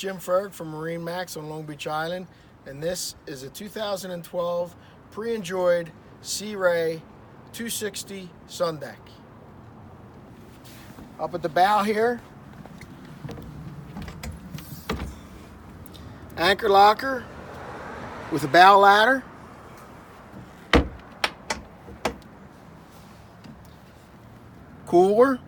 Jim Ferg from MarineMax on Long Beach Island, and this is a 2012 pre-enjoyed Sea Ray 260 Sundeck. Up at the bow here, anchor locker with a bow ladder, cooler,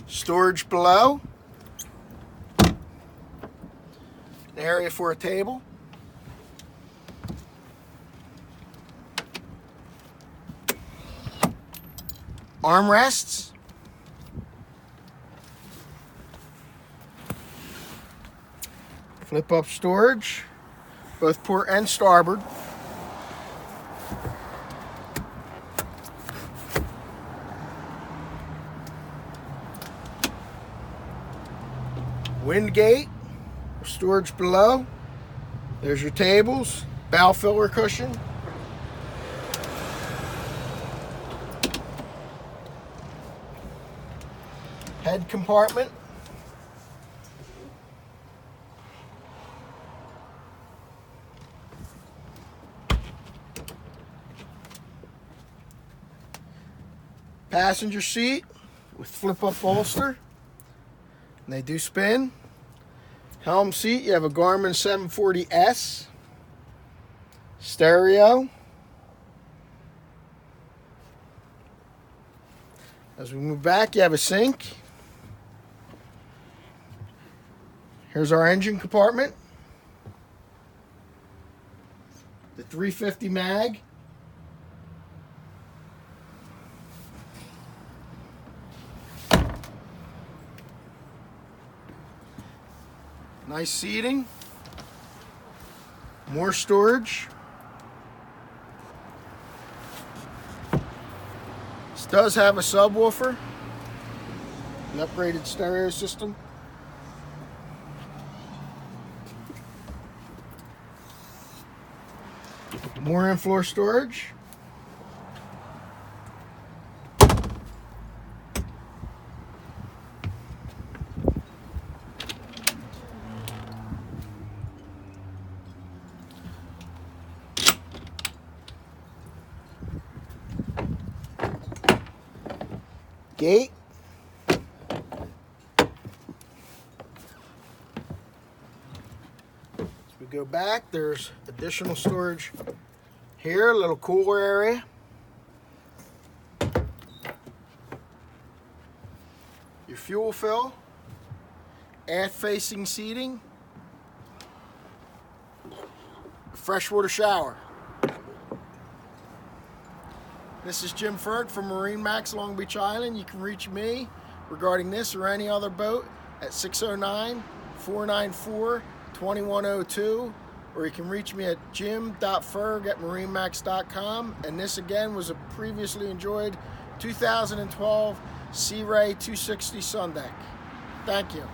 storage below, an area for a table, armrests, flip up storage, both port and starboard, wind gate, storage below, there's your tables, bow filler cushion, head compartment, passenger seat with flip-up bolster, and they do spin. Helm seat, you have a Garmin 740S, stereo. As we move back, you have a sink. Here's our engine compartment, the 350 mag. Nice seating, more storage. This does have a subwoofer, an upgraded stereo system. More in-floor storage. Gate. As we go back, there's additional storage here, a little cooler area. Your fuel fill, aft-facing seating, freshwater shower. This is Jim Ferg from MarineMax Long Beach Island. You can reach me regarding this or any other boat at 609-494-2102, or you can reach me at jim.ferg@marinemax.com. And this again was a previously enjoyed 2012 Sea Ray 260 Sundeck. Thank you.